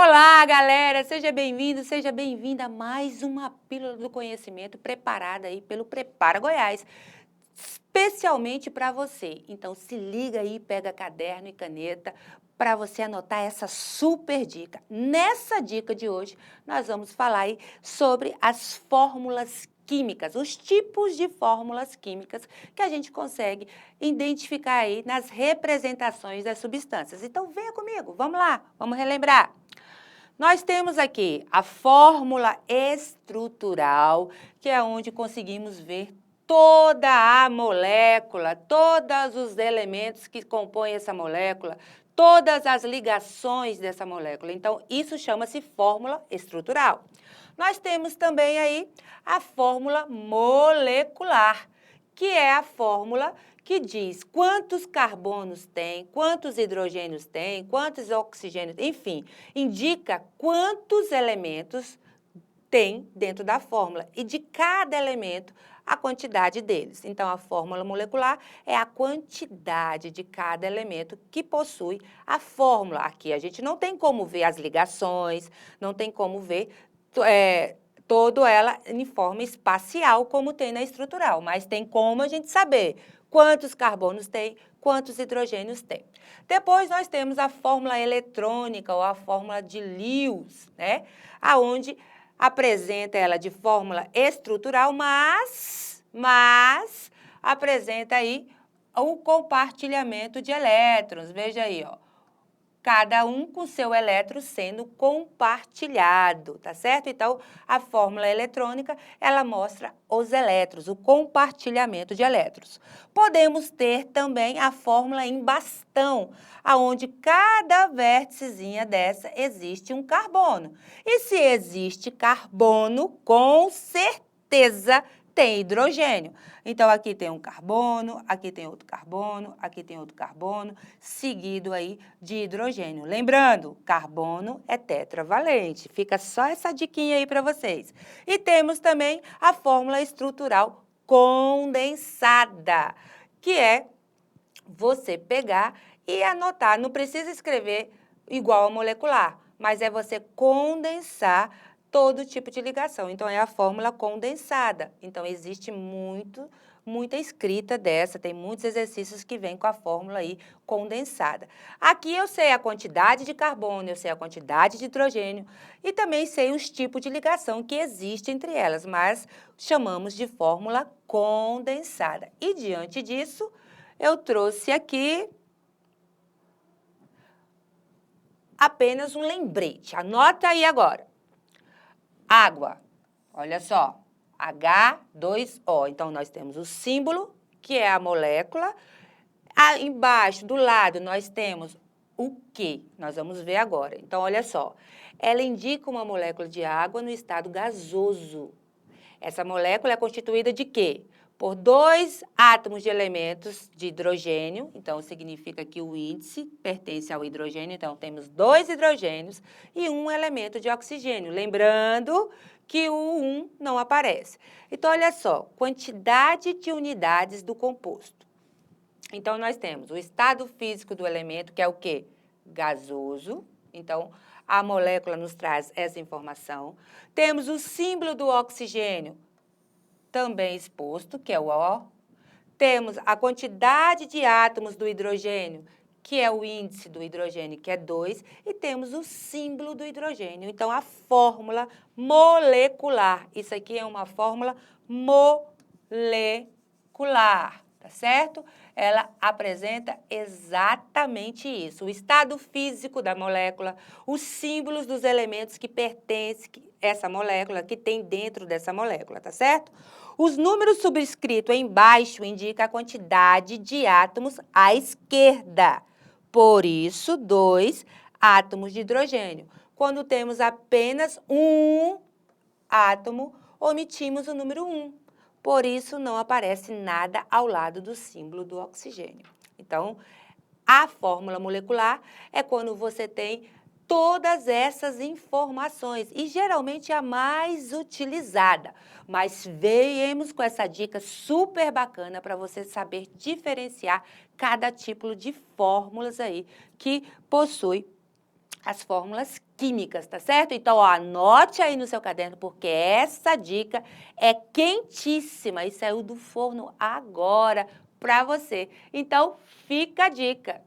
Olá, galera! Seja bem-vindo, seja bem-vinda a mais uma Pílula do Conhecimento preparada aí pelo Prepara Goiás, especialmente para você. Então, se liga aí, pega caderno e caneta para você anotar essa super dica. Nessa dica de hoje, nós vamos falar aí sobre as fórmulas químicas, os tipos de fórmulas químicas que a gente consegue identificar aí nas representações das substâncias. Então, venha comigo, vamos lá, vamos relembrar. Nós temos aqui a fórmula estrutural, que é onde conseguimos ver toda a molécula, todos os elementos que compõem essa molécula, todas as ligações dessa molécula. Então, isso chama-se fórmula estrutural. Nós temos também aí a fórmula molecular, que é a fórmula que diz quantos carbonos tem, quantos hidrogênios tem, quantos oxigênios, enfim, indica quantos elementos tem dentro da fórmula e de cada elemento a quantidade deles. Então, a fórmula molecular é a quantidade de cada elemento que possui a fórmula. Aqui a gente não tem como ver as ligações, não tem como ver toda ela em forma espacial, como tem na estrutural, mas tem como a gente saber quantos carbonos tem, quantos hidrogênios tem. Depois nós temos a fórmula eletrônica ou a fórmula de Lewis, né? Aonde apresenta ela de fórmula estrutural, mas apresenta aí o compartilhamento de elétrons. Veja aí, ó. Cada um com seu elétron sendo compartilhado, tá certo? Então, a fórmula eletrônica, ela mostra os elétrons, o compartilhamento de elétrons. Podemos ter também a fórmula em bastão, aonde cada vérticezinha dessa existe um carbono. E se existe carbono, com certeza tem hidrogênio. Então, aqui tem um carbono, aqui tem outro carbono, aqui tem outro carbono, seguido aí de hidrogênio. Lembrando, carbono é tetravalente. Fica só essa diquinha aí para vocês. E temos também a fórmula estrutural condensada, que é você pegar e anotar. Não precisa escrever igual a molecular, mas é você condensar todo tipo de ligação. Então, é a fórmula condensada. Então, existe muita escrita dessa, tem muitos exercícios que vêm com a fórmula aí condensada. Aqui eu sei a quantidade de carbono, eu sei a quantidade de hidrogênio e também sei os tipos de ligação que existem entre elas, mas chamamos de fórmula condensada. E diante disso, eu trouxe aqui apenas um lembrete. Anota aí agora. Água, olha só, H2O. Então, nós temos o símbolo, que é a molécula. Embaixo, do lado, nós temos o que nós vamos ver agora. Então, olha só, ela indica uma molécula de água no estado gasoso. Essa molécula é constituída de quê? Por 2 átomos de elementos de hidrogênio, então significa que o índice pertence ao hidrogênio, então temos 2 hidrogênios e um elemento de oxigênio. Lembrando que o 1 não aparece. Então, olha só, quantidade de unidades do composto. Então, nós temos o estado físico do elemento, que é o quê? Gasoso. Então, a molécula nos traz essa informação. Temos o símbolo do oxigênio, também exposto, que é o O. Temos a quantidade de átomos do hidrogênio, que é o índice do hidrogênio, que é 2, e temos o símbolo do hidrogênio. Então, a fórmula molecular. Isso aqui é uma fórmula molecular, tá certo? Ela apresenta exatamente isso, o estado físico da molécula, os símbolos dos elementos que pertencem a essa molécula, que tem dentro dessa molécula, tá certo? Os números subscritos embaixo indicam a quantidade de átomos à esquerda. Por isso, 2 átomos de hidrogênio. Quando temos apenas um átomo, omitimos o número 1. Por isso, não aparece nada ao lado do símbolo do oxigênio. Então, a fórmula molecular é quando você tem todas essas informações e geralmente a mais utilizada. Mas viemos com essa dica super bacana para você saber diferenciar cada tipo de fórmulas aí que possui as fórmulas químicas, tá certo? Então, ó, anote aí no seu caderno, porque essa dica é quentíssima e saiu do forno agora para você. Então, fica a dica.